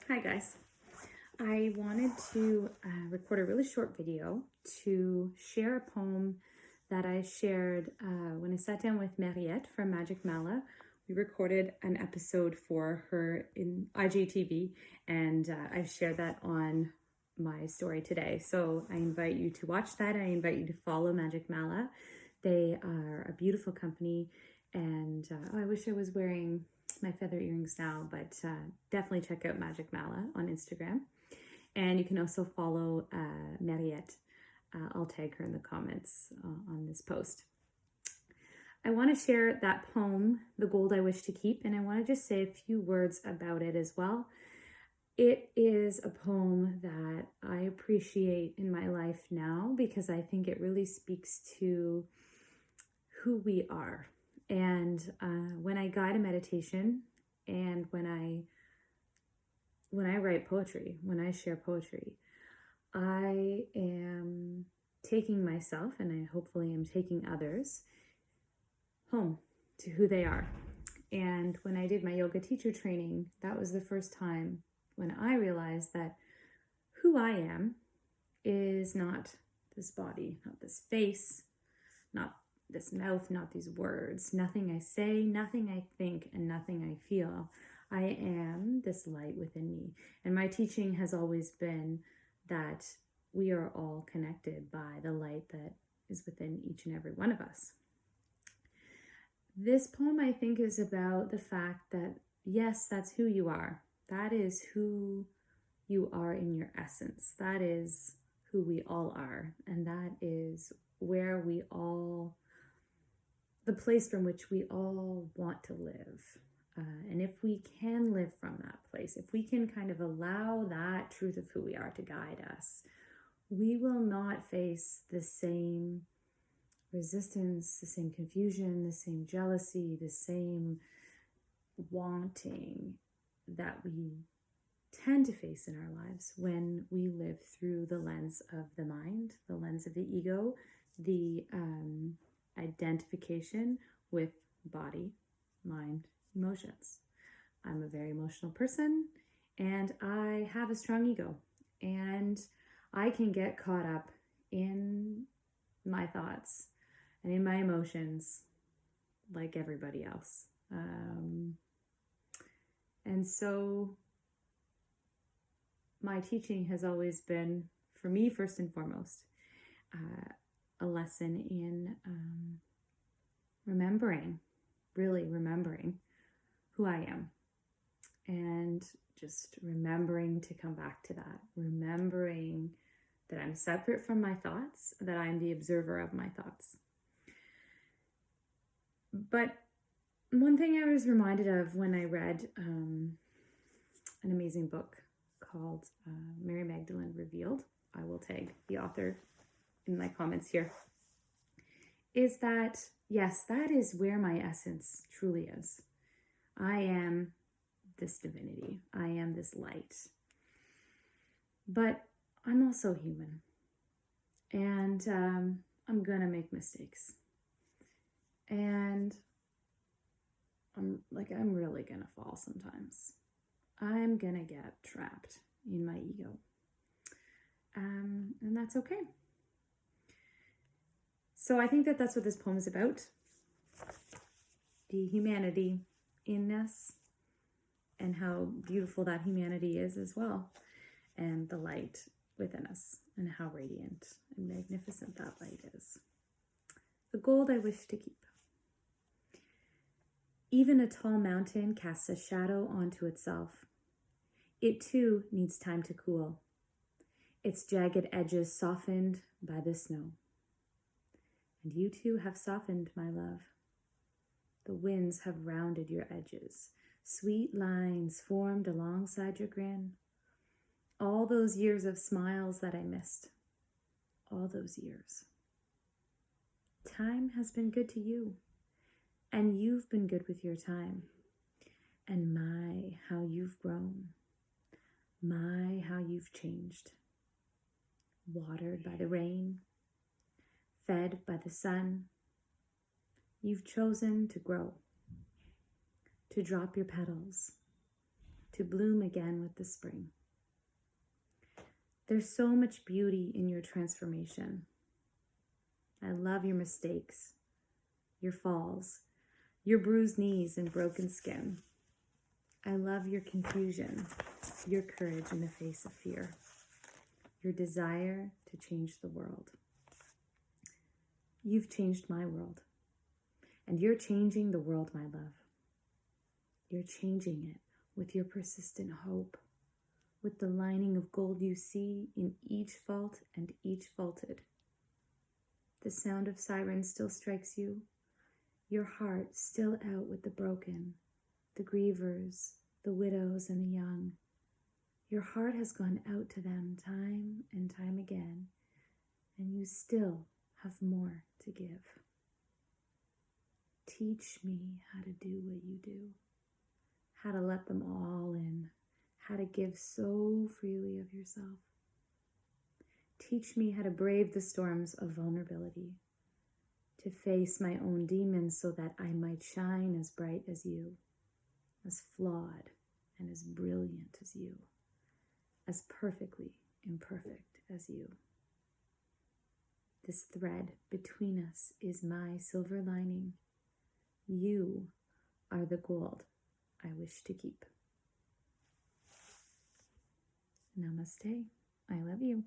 Hi guys. I wanted to record a really short video to share a poem that I shared when I sat down with Mariette from Magic Mala. We recorded an episode for her in IGTV, and I've shared that on my story today. So I invite you to watch that. I invite you to follow Magic Mala. They are a beautiful company, and I wish I was wearing my feather earrings now, but definitely check out Magic Mala on Instagram. And you can also follow Mariette. I'll tag her in the comments on this post. I want to share that poem, The Gold I Wish to Keep, and I want to just say a few words about it as well. It is a poem that I appreciate in my life now because I think it really speaks to who we are. And when I guide a meditation and when I write poetry, when I share poetry, I am taking myself, and I hopefully am taking others, home to who they are. And when I did my yoga teacher training, that was the first time when I realized that who I am is not this body, not this face, not this mouth, not these words, nothing I say, nothing I think, and nothing I feel. I am this light within me. And my teaching has always been that we are all connected by the light that is within each and every one of us. This poem, I think, is about the fact that, yes, that's who you are. That is who you are in your essence. That is who we all are. And that is where we all, the place from which we all want to live. And if we can live from that place, if we can kind of allow that truth of who we are to guide us, we will not face the same resistance, the same confusion, the same jealousy, the same wanting that we tend to face in our lives when we live through the lens of the mind, the lens of the ego, the identification with body, mind, emotions. I'm a very emotional person, and I have a strong ego, and I can get caught up in my thoughts and in my emotions like everybody else. And so my teaching has always been, for me, first and foremost, a lesson in really remembering who I am, and just remembering to come back to that, remembering that I'm separate from my thoughts, that I'm the observer of my thoughts. But one thing I was reminded of when I read an amazing book called Magdalene Revealed, I will tag the author in my comments here, is that, yes, that is where my essence truly is. I am this divinity. I am this light. But I'm also human. And I'm going to make mistakes. And I'm really going to fall sometimes. I'm going to get trapped in my ego. And that's okay. So I think that that's what this poem is about. The humanity in us, and how beautiful that humanity is as well, and the light within us, and how radiant and magnificent that light is. The gold I wish to keep. Even a tall mountain casts a shadow onto itself. It too needs time to cool, its jagged edges softened by the snow. And you too have softened, my love. The winds have rounded your edges, sweet lines formed alongside your grin. All those years of smiles that I missed, all those years. Time has been good to you, and you've been good with your time. And my, how you've grown. My, how you've changed. Watered by the rain, fed by the sun. You've chosen to grow, to drop your petals, to bloom again with the spring. There's so much beauty in your transformation. I love your mistakes, your falls, your bruised knees and broken skin. I love your confusion, your courage in the face of fear, your desire to change the world. You've changed my world, and you're changing the world, my love. You're changing it with your persistent hope, with the lining of gold you see in each fault and each faulted. The sound of sirens still strikes you, your heart still out with the broken, the grievers, the widows, and the young. Your heart has gone out to them time and time again, and you still have more to give. Teach me how to do what you do, how to let them all in, how to give so freely of yourself. Teach me how to brave the storms of vulnerability, to face my own demons so that I might shine as bright as you, as flawed and as brilliant as you, as perfectly imperfect as you. This thread between us is my silver lining. You are the gold I wish to keep. Namaste. I love you.